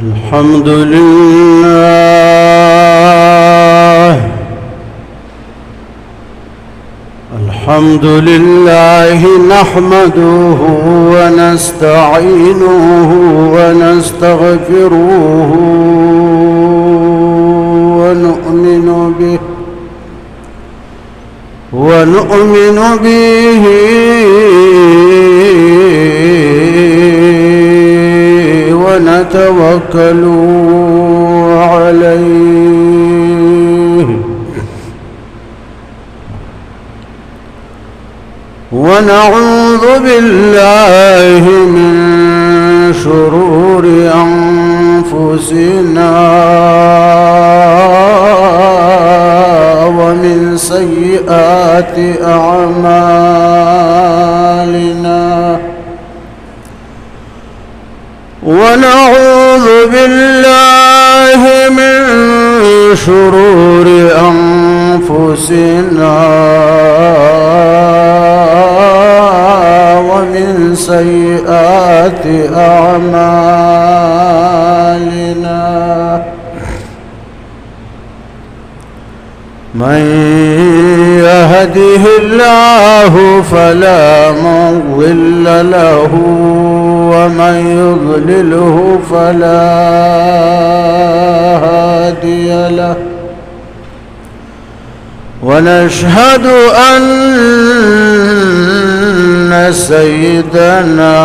الحمد لله الحمد لله نحمده ونستعينه ونستغفره ونؤمن به ونتوكل عليه ونعوذ بالله من شرور أنفسنا ومن سيئات أعمالنا ونعوذ بالله من شرور أنفسنا ومن سيئات أعمالنا من يهده الله فلا مضل له ومن يضلله فلا هادي له ونشهد أن سيدنا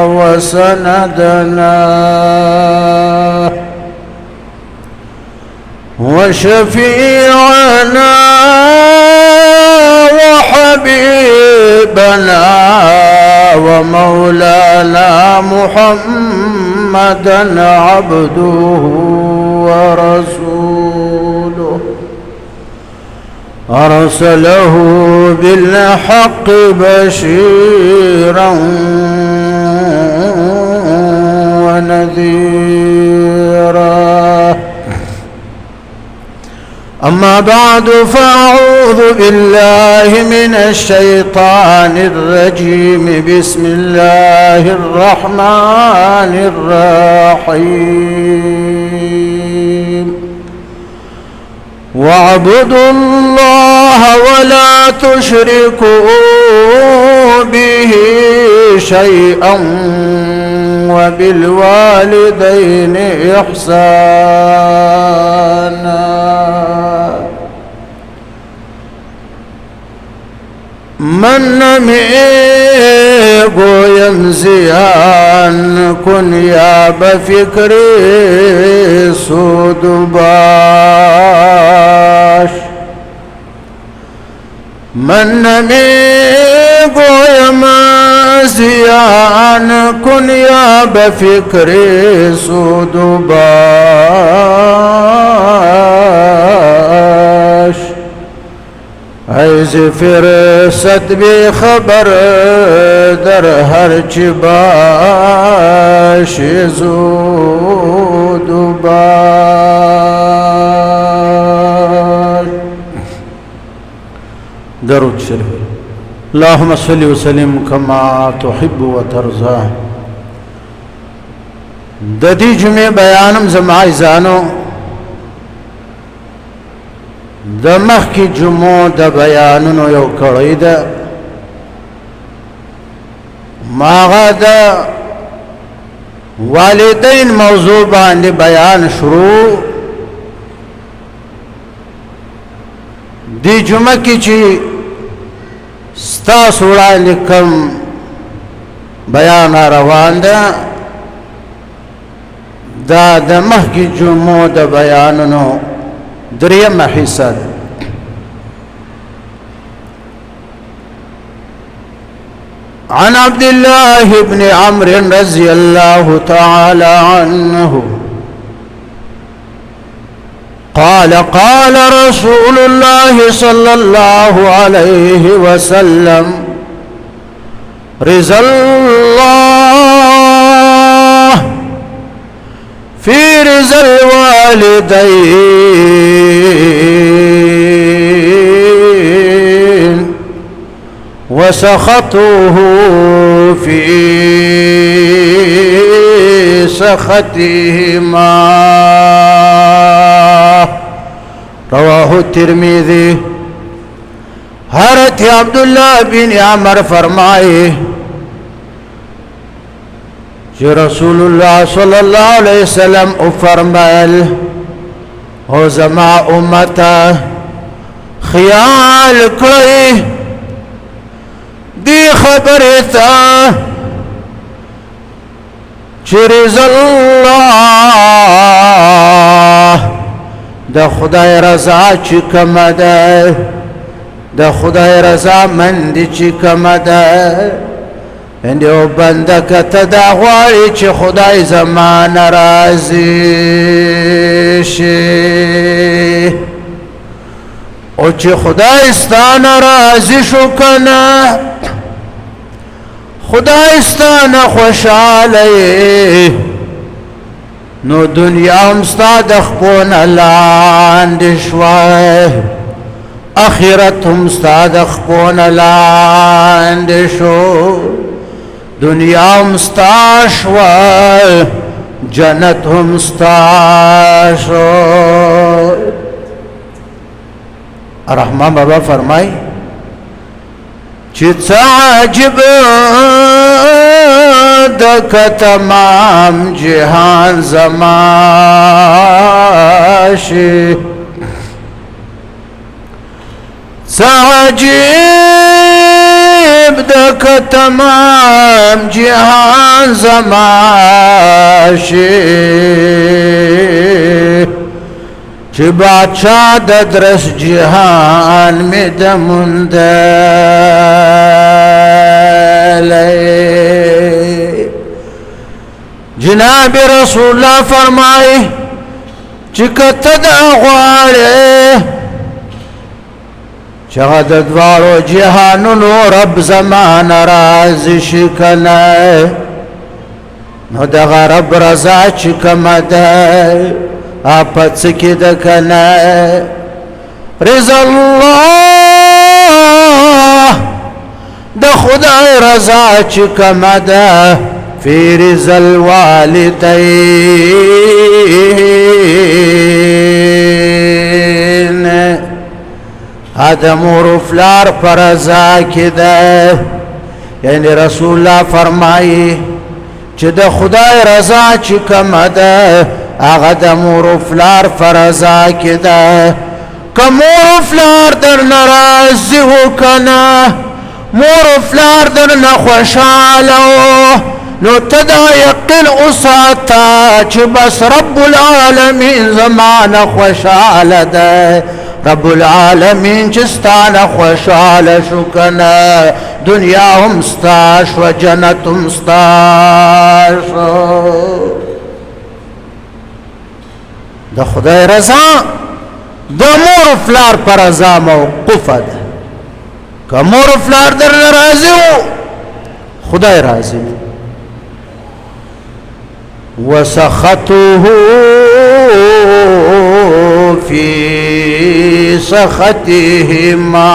وسندنا وشفيعنا وحبيبنا ومولانا محمدا عبده ورسوله أرسله بالحق بشيرا ونذيرا أما بعد فأعوذ بالله من الشيطان الرجيم بسم الله الرحمن الرحيم واعبدوا الله ولا تشركوا به شيئا وبالوالدين إحسانا من نميقو يمزيان كن يا بفكري سود باش من نميقو يمزيان كن يا بفكري سود باش عايز فرست بخبر در هرچ باش زود باش درود شریف اللهم صل وسلم كما تحب وترضى د دې جمعې بیانم زما عزیزانو د مخکې جمعو د بیانونو یو کړی ده ماغه د والدین موضوع باندې بیان شروع دی جمعه کې چې ستاسو وړاندې کوم بیان روان ده دا د مخکې جمعو د بیانونو دریم حصہ عن عبد الله بن عمرو رضي الله تعالى عنه قال قال رسول الله صلى الله عليه وسلم رضا الله في رضا الوالدين وسخطه في سخطهما. رواه الترمذي. حضرت عبداللہ بن عمر فرمائے کہ رسول اللہ صلی اللہ علیہ وسلم فرمائل او زما امتا خیال کئی دی خبرتا چرز اللہ دا خدای رضا چکم دا دا خدای رضا مندی چکم دا اندیو بندک تداغواری چی خدای زمان رازی شی او چی خدای استان رازی شو کنا خدای استان خوشالی نو دنیا همستا دخپون لاندشوه آخرت همستا دخپون لاندشو دنیا همستا شوه جنت همستا شو. رحمان بابا فرمائی چی عجب دک تمام جہان زماشی عجب دک تمام جہان زماشی چی بادشاہ ددرس جہان میں دمندلے. جناب رسول اللہ فرمائے چکت دا غوارے چغد دوارو جہانو رب زمان راز شکنے نو دغا رب رضا چکم دے آپت سکی دکنے رضا اللہ دا خدای رضا چکم دے فی رضا الوالدین آدم و رفلار پر رضا کی دے. یعنی رسول اللہ فرمائی چی دا خدای رضا چکم دے آغا دا مور و فلار فرضا کی دا که مور و فلار در نرازی ہو کنا مور و فلار در نخوشالو نو تدا یقین اساتا چی بس رب العالمین زمان خوشال دا رب العالمین چستان خوشال شکنا دنیا همستاش و جنت همستاش. دا خدای رضا دا مور و فلار پر رضا موقوف ده که مور و فلار در راضی ہو خدای راضی. وسخطه فی سخطهما.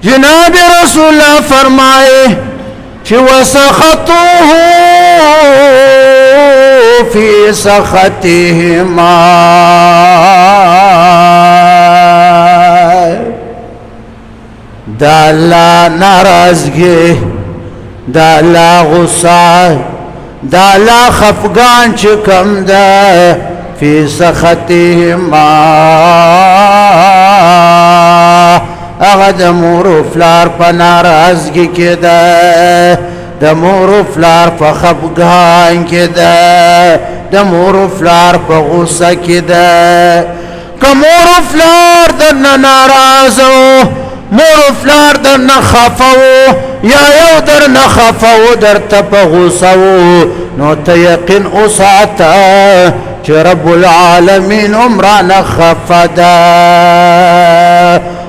جناب رسول اللہ فرمائے چی وسخطه فی سخطهما دا اللہ ناراضگی دا اللہ غصہ دا اللہ خفگان چکم دا فی سخطهما اغد مور و فلار پا ناراضگی کی دا دا مور و فلار پا خفگان کی دا دا مور و فلار پا غصہ کی دا که مور و فلار در ناراضو مور و فلار در نخفو یا یو در نخفو در تپ غصو نو تیقین اساتا چه رب العالمین عمرا نخفدا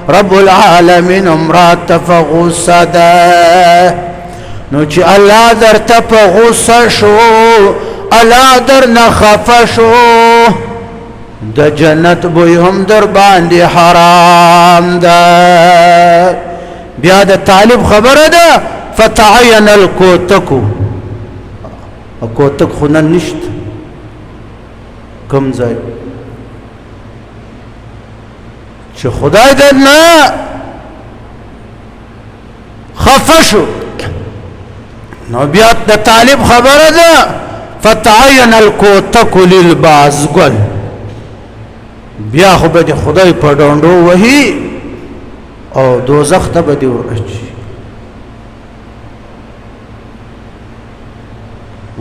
رب العالمین عمرا تپ غصدا نو چه اللہ در تپ غصه شو اللہ در نخف شو د جنت بوی هم در باندې حرام ده. بیا د طالب خبره ده فتعین الکوتکو، کوتک خو نن نشته کم ځای چې خدای دې نه خفه شو. نو بیا د طالب خبره ده فتعین الکوتک للبازګل، بیا خو به د خدای په ډونډو وهي او دوزخ ته به دې ورچي.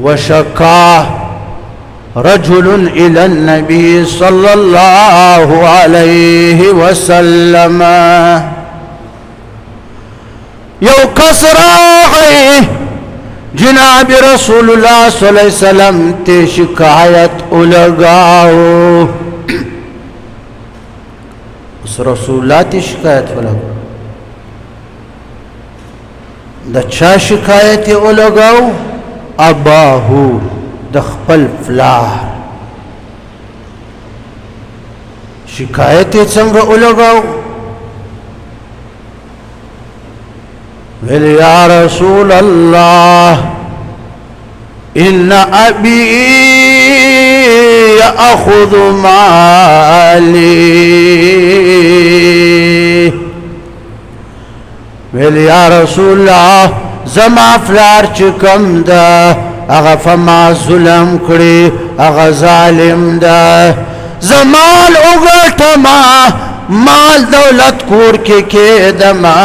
وشكا رجل إلى النبي صلى الله عليه وسلم، يو كسراغي جناب رسول الله صلى الله عليه وسلم تے شکایت اولگاو. اس رسول الله تے شکایت اولگاو، دا چا شکایت اولگاو؟ اباهو د خپل فلار شکایت څنګه اولګاو؟ ویل یا رسول الله ان ابي ياخذ مالي. ویل یا رسول الله زما فلار چې کم ده اغا فما ظلم کړي، اغا ظالم ده. زمال اغټما مال دولت کور کې کېدما،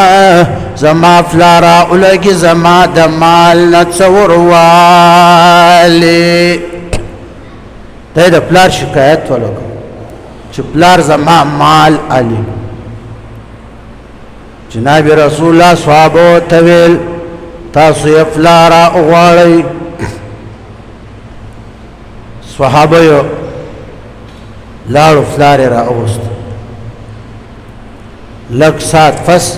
زما فلارا اولګي زما د مال نڅور والي. ته د پلار شکایت ولګو چې پلار زما مال علي. جناب رسول الله صحابه ته ویل تاسو یې فلارا غواړئ؟ صحابه یو لاړو فلار یې را اوست. لږ ساعت پس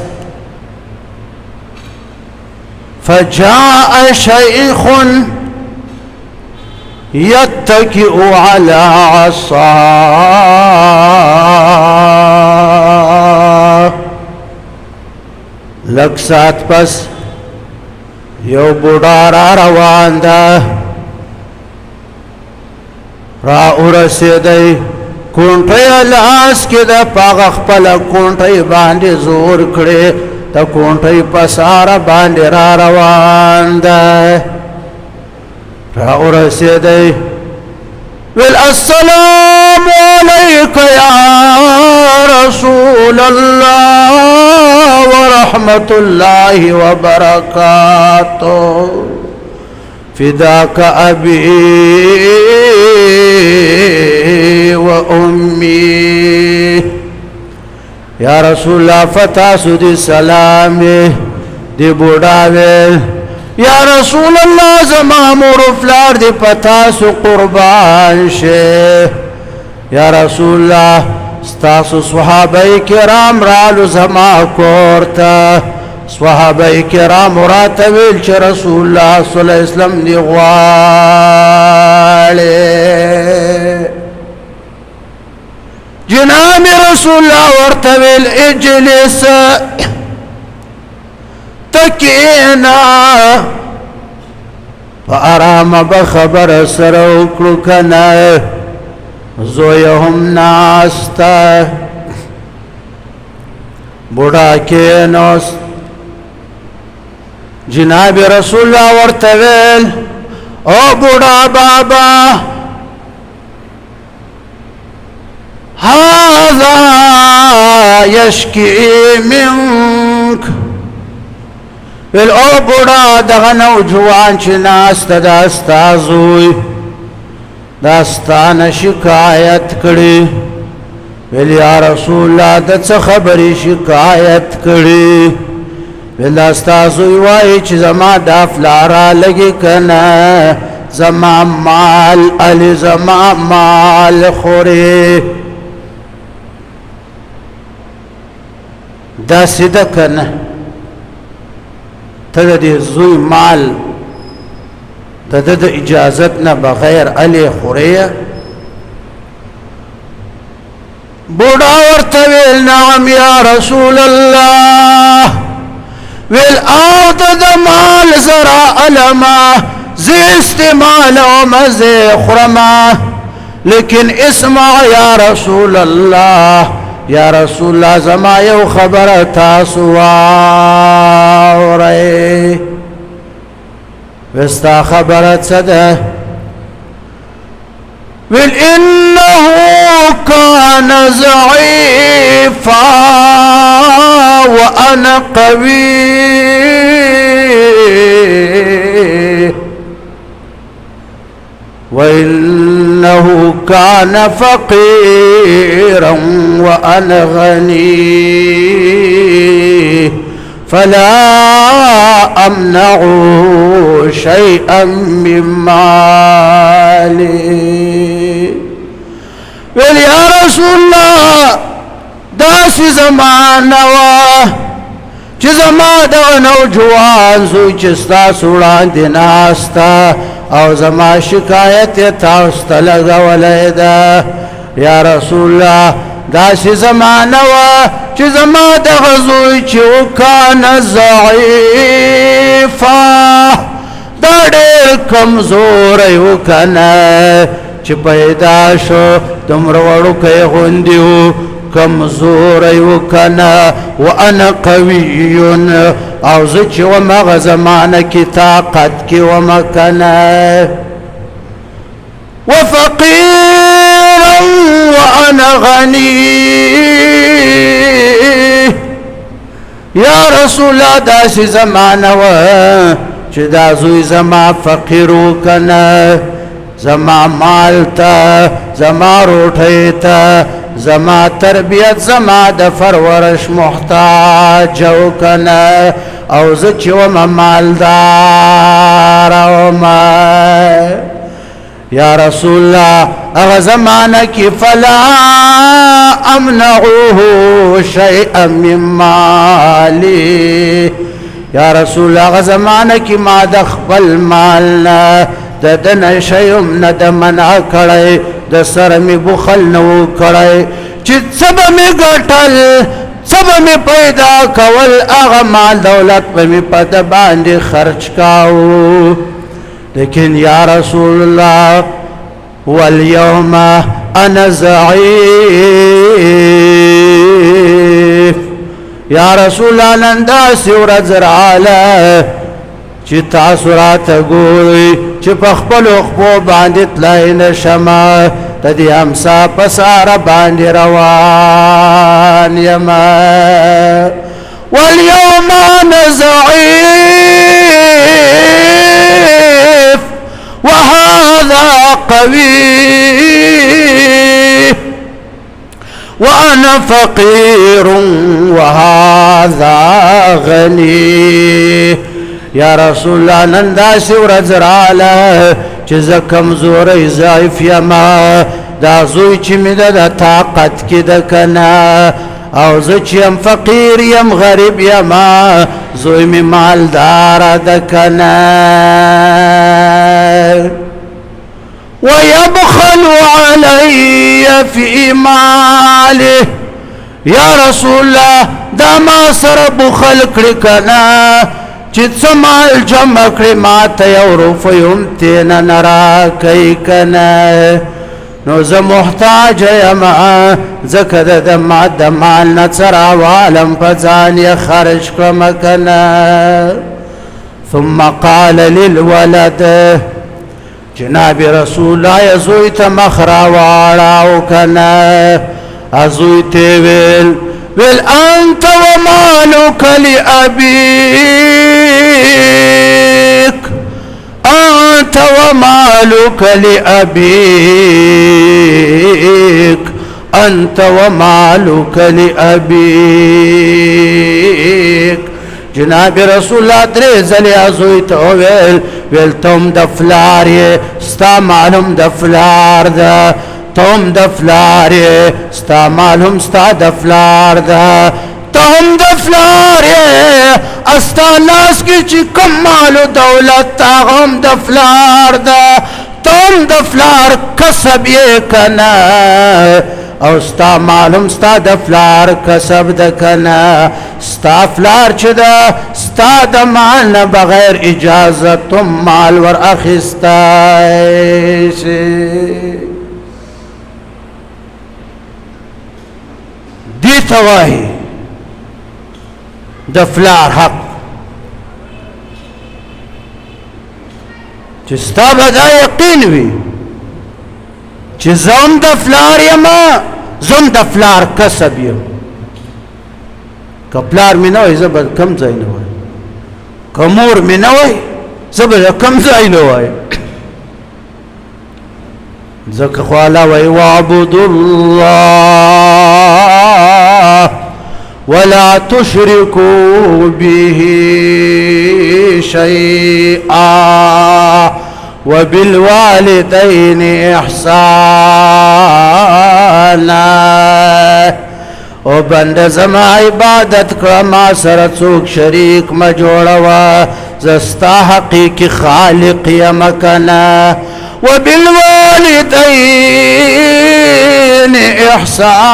فجاء شيخ يتكئ على عصاه. لږ ساعت پس یو بوډا را روان ده، را ورسېدی کونټۍ لاس کې ده، پاغه خپله کونټۍ باندې زور کړې، د کونټۍ په ساره باندې را روان ده. را ورسېدی ویل السلام علیک یا رسول الله ورحمة الله وبركاته فداك أبي وأمي. يا رسول الله فتاسو دي سلامي دي بوداوي. يا رسول الله زما مور فلار دي پتاسو قربان شه. يا رسول الله ستاسو صحابه کرام رالو زما کورتا. صحابه کرام راته ویل چې رسول الله صلی الله علیه وسلم دی غواړي. جناب رسول الله ورته ویل اجلس تکینا، په آرامه به خبره سره وکړو کنه. زوی هم ناسته، بوډا کېناست. جناب رسول الله ورته ویل او بوډا بابا هذا يشكي منك. ویل او بوډا دغه نوجوان چې ناسته دا ستا زوی دا ستا نه شکایت کړي. ویل یا رسول الله د څه خبرې شکایت کړي؟ ویل دا ستا زوی وایي چې زما دا فلاره لګي کنه، زما مال علي زما مال خوري. دا سیده کنه ته د دې زوی مال د اجازت نه بغیر علي خوريه. بوډا ورته ویل نعم یا رسول الله ویل او د مال زرا علما زی استعمال او مزه خرما لیکن اسمع یا رسول الله یا رسول الله زما یو خبر تاسو واورئ وستا خبرت صده ویل انه كان ضعيفا وانا قوي وانه كان فقيرا وانا غني فلا امنع شيئا من مالي ویل یا رسول الله داسې زمانه وه چې زما دغه نوجوان زوی چې ستاسو وړاندې ناسته او زما شکایت یې تاسو ته لګولی ده یا رسول الله داسې زمانه وه چې زما دغه زوی چې وکانه ضعیفه دا ډېر کمزوری و که نه چې پیدا شو دومره وړوکی غوندې و کمزوری و که نه وانا قوي او زه چې وم هغه زمانه کې طاقت کې ومه که نه وفقيرا وانا غني یا رسول الله داسې زمانه وه چې دا زوی زما فقیر و که نه زما مال ته زما روټۍ ته زما تربیت زما د فرورش محتاج و که نه او زه چې ومه مالدار ومه یا رسول الله هغه زمانه کې فلا امنعه شيئا من مالي یا رسول الله هغه زمانه کې ما د خپل مال نه د ده نه شی هم نه ده منع کړی د سره مې بخل نه و کړی چې څه به مې ګټل څه به مې پیدا کول هغه مال دولت به مې په ده باندې خرچ کاو لیکن یا رسول الله واليوم انا ضعيف یا رسول الله نن داسې ورځ راغله چې تاسو راته ګورئ چې په خپلو خپو باندې تللی نه شمه د دې امسا په ساره باندې روان یمه واليوم انا ضعيف وهذا قوي وانا فقير وهذا غني یا رسول الله نن داسې ورځ راغله چې زه کمزوری ضعیف یمه دا زوی چې مې ده د طاقت کې ده که نه او زه چې یم فقیر یم غریب یمه زوی مې مالداره ده که نه ويبخل علي في ماله یا رسول الله دا ما سره بخل کړي که نه چې څه مال جمع کړي ما ته یو روپۍ هم تېنه نه راکوي که نه نو زه محتاج یمه ځکه د مال نه څه راوالم په ځان یې خرج کړمه که نه ثم قال للولد جناب رسول الله زوی ته مخ راواړاو که نه زوی ته ویل انت ومالك لأبيك انت ومالك لأبيك انت ومالك لأبيك جناب رسول الله درې ځلې زوی ته ویل ته هم د فلار یې ستا مال هم د فلار ده ته هم د فلار یې ستا مال هم ستا د فلار ده ته هم د فلار یې ستا لاس کې چې کوم مال و دولت هغه هم د فلار ده ته هم د فلار کسب یې که نه او ستا معلوم ستا د فلار کسب د کنا ستا فلار چې دا ستا د مال نه بغیر اجازت مال ور اخیستای شي دی تواهی د فلار حق چې ستا به دا یقین وي چې زم د فلار یما زم د فلار کسب یم که پلار مې نه وای زه به کم ځای نه وایم که مور مې نه وای زه به کم ځای نه وایم ځکه خو الله وایي واعبدوا الله ولا تشركوا به شيئا وبالوالدين إحسانا او بند زما عبادت کړه ما سره څوک شریک ما جوړوا زستا حقیقي خالق یم کنه وبالوالدين إحسانا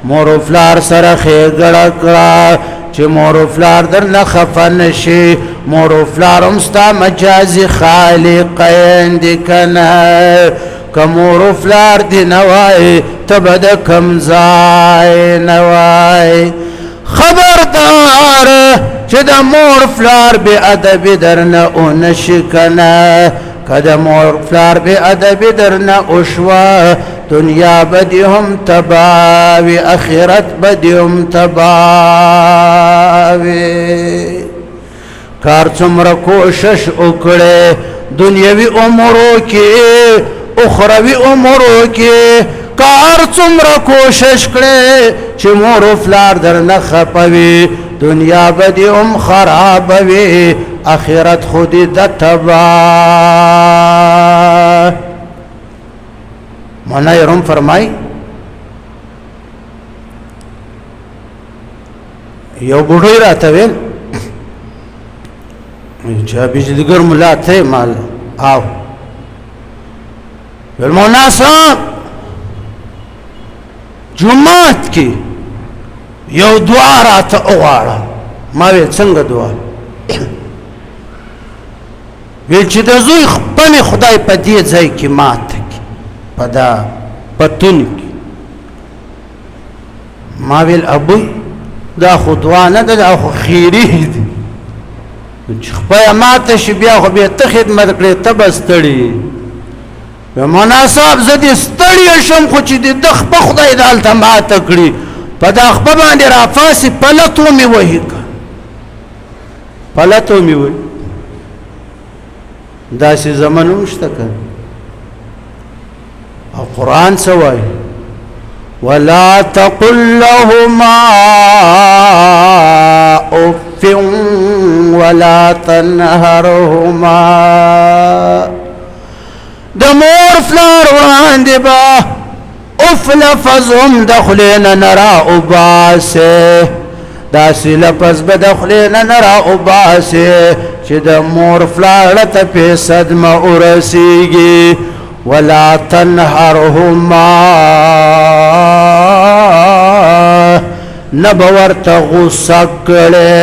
مور و فلار سره ښېګړه کړه چې مور و فلار درنه خفه نشي مور و فلار هم ستا مجازي خالقین دي کنه که مور و فلار دي نه وای ته به د کم ځای نه وای خبردار چې د مور فلار بې ادبي درنه ونشي کنه که د مور فلار بې ادبي درنه وشوه دنیا بدی هم تباوی اخرت بدی هم تباوی کار څومره کوشش وکړې دنیوي امورو کې اخروي امورو کې کار څومره کوشش کړې چې مور و فلار درنه خپوي دنیا بدی هم خرابوي اخرت خودی د تباه مولانا روم فرمای یو بوډۍ راته ویل چې بجلیګر ملا ته مال آو ویل مولانا صاحب جمعات کې یو دعا راته وغواړه ما ویل څنګه دعا ویل چې د زوی خپل خدای په دې ځای کې ماته پدا پتون کی ما ویل ابوی دا خدوا نه دا خو خیری دی چې خپل ماته شي بیا خو به ته خدمت کړې ته بستړي مناسب زدي ستړي شم خو چې د خپل خدای د الته ماته کړی په دا خپل باندې رافاسي پلتو می وਹੀ پلتو می وਹੀ دا سي زمانو مشته کړ القرآن سوای ولا تقل لهما اف ولا تنهرهما د مور فلار وړاندې با اف لفظ هم دخلنا نرا وباسه داسې لفظ به دخلنا نرا وباسه چې د مور فلار ته په صدمه ورسیږي ولا تنهرهما نبور تغصه کړي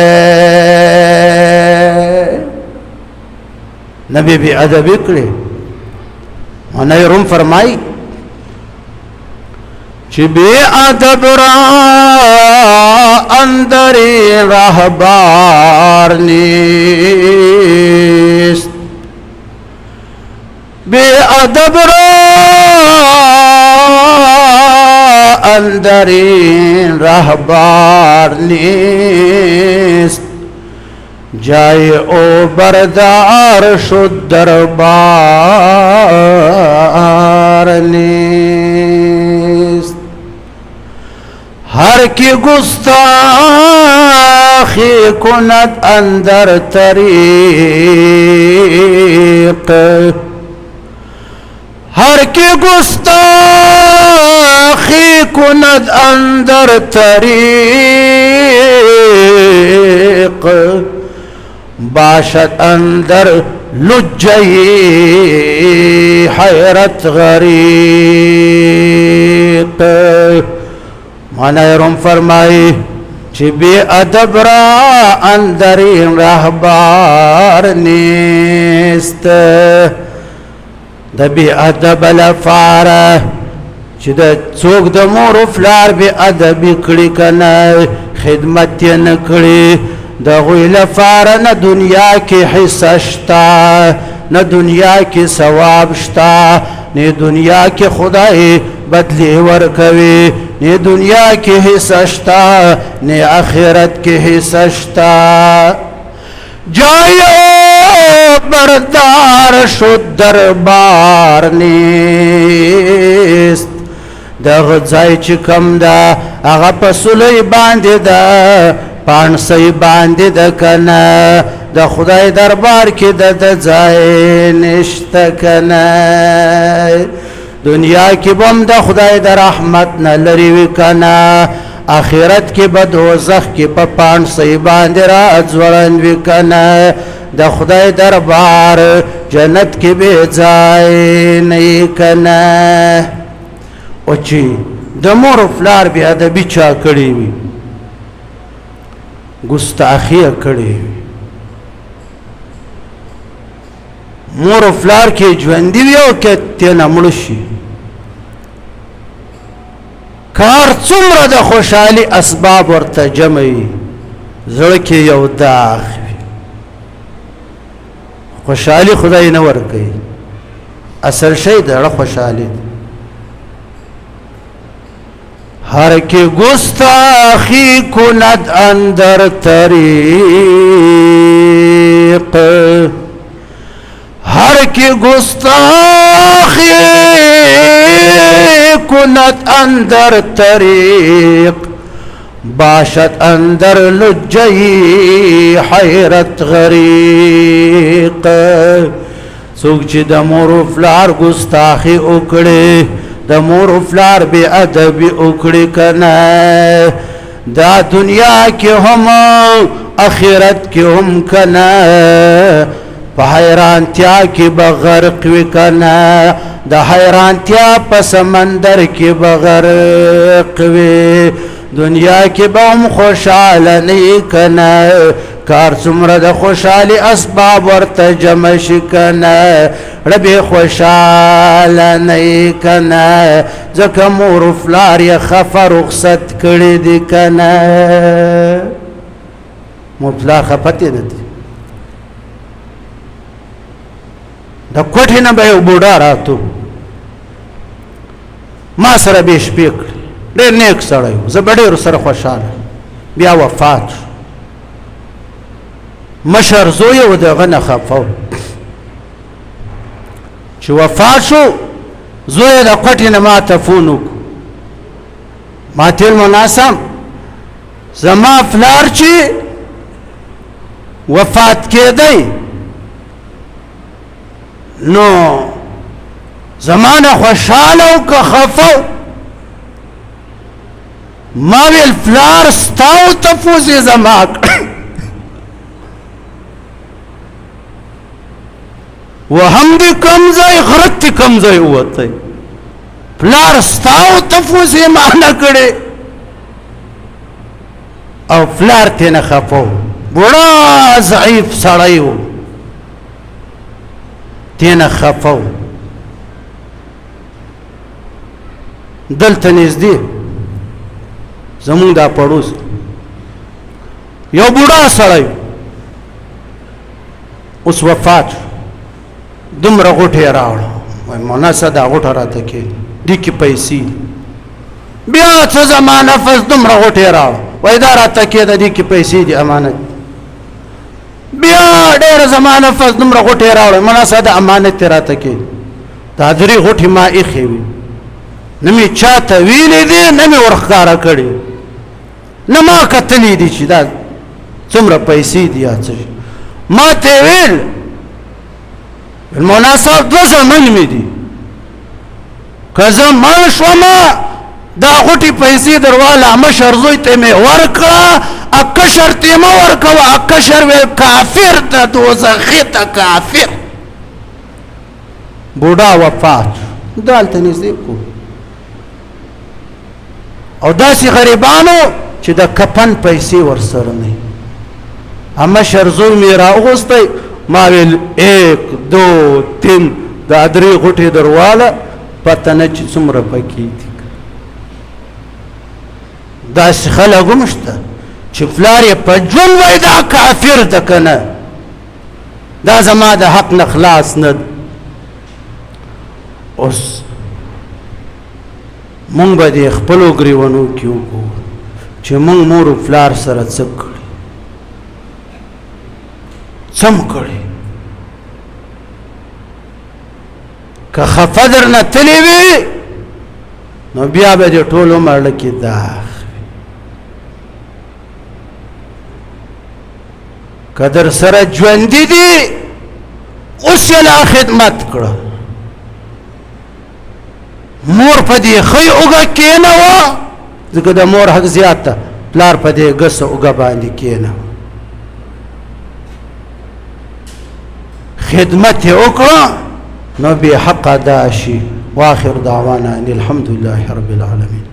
نبی بی ادب کړي مولانا روم فرمای چې بی ادب را اندر رهبار نیست بی ادب را اندرین رهبار نیست جای او بردار شد دربار نیست هر کی گستاخی کند اندر طریق هر کی گستاخی کند اندر طریق باشد اندر لجئی حیرت غریق معنی روم فرمائی چی بی ادب را اندرین رهبار نیست د بی ادب لفاره چې د څوک د مور و پلار بی ادبي کړي کنه خدمت یې نه کړي د هغوی لپاره نه دنیا کې حصه شته نه دنیا کې ثواب شته نه دنیا کې خدای بدلی ورکوي نه دنیا کې حصه شته نه آخرت کې حصه شته جایو بردار شد دربار نیست دغه ځای چې کم ده هغه په سولۍ باندې ده پانسۍ باندې ده کنه د خدای دربار کې د ځای نشته کنه دنیا کې به هم د خدای د رحمت نه لرې وي کنه آخرت کې به دوزخ کې په پانسۍ باندې را ځوړند وي کنه د خدای دربار جنت کې بې ځای نه کنه او چې د مور و پلار بې ادبي چا کړې وي ګستاخي یې کړې وي مور و پلار کې ژوندي وي او که تېنه مړه شي کار څومره د خوشحالي اسباب ورته جمع وي زړه کې یو داغ وي خوشحالي خدای نه ورکوي اصل شی د زړه خوشحالي هر که گستاخی کند اندر طریق هر که گستاخی کند اندر طریق باشد اندر لجئی حیرت غریق څوک چې د مور و پلار ګستاخي وکړي د مور و پلار بې ادبي وکړي کنه دا دنیا کې هم آخرت کې هم کنه په حیرانتیا کې به غرق وي کنه د حیرانتیا په سمندر کې به غرق وي دنیا کې به هم خوشحاله نه کنه کار څومره د خوشحالي اسباب ورته جمع شي کنه ربې خوشحاله نه کنه ځکه مور و پلار یې خفه رخصت کړي دي کنه مور پلار خفه دی د کوټې نه به یو بوډا راتو ما سره به شپې کړې ډېر نیک سړی و زه به ډېر سره خوشحاله بیا وفات شو مشر زوی و دغه نه خفه و چې وفات شو زوی د کوټې نه ما ته فون وکړو ما ته مناسم زما پلار چې وفات کېدی نو زمانه خوشحاله او که خفه ما ویل پلار ستا و تفوز یې زما وهم دې کم ځای غرت دې کم ځای ووتی پلار ستا و تفوز یې معنه کړې او پلار تې نه خفه و بوډا ضعیف سړی و تینا خفو دلته نږدې زمونږ دا پړوس یو بوډا سړی اوس وفات دومره غوټې یې راوړه وایي مولانا صاحب دا غوټه راته کې دې کې پیسې بیا څه زمانه فس دومره غوټې یې راوړه وایي دا راته کې د دې کې پیسې دي امانت بیا ډېر زمانه فس دومره غوټې راوړې مولانا صاحب د امانت یې راته کې دا درې غوټې ما ایښې وي نه مې چاته ویلې دي نه مې ورښکاره کړې نه ما کتلې دي چې دا څومره پیسې دي یا څه ما ته ویل مولانا صاحب 2 زامن مې دي که زه مړ شوم دا غټي پیسې درواله مشر زوی ته مې ورکړه کشر ته مه ورکوه کشر ویل کافر ته دوزخي ته کافر بوډا وفات دا هلته نږدې کو او داسې غریبانو چې د کفن پیسې ورسره نه وي مشر زوی مې راوغوستی ما ویل 1 2 3 دا 3 غټې درواله پته نه چې څومره پکې دي داسې خلک هم شته چې پلار یې په ژوند وایي دا کافر ده که نه دا زما د حق نه خلاص نه ده اوس مونږ به د خپلو ګریوانو کې وګورو چې مونږ مور و پلار سره څه کړي څه م کړي که خفه درنه تللی وي نو بیا به د ټول عمر کې داغ که در سره ژوندي دي اوس یې لا خدمت کړه مور په دې ښی اوږه کېنوه ځکه د مور حق زیات ده پلار په دې ګسه اوږه باندې کېنوه خدمت یې وکړه نو بې حقه دا شي واخر دعوانا ان الحمد لله رب العالمين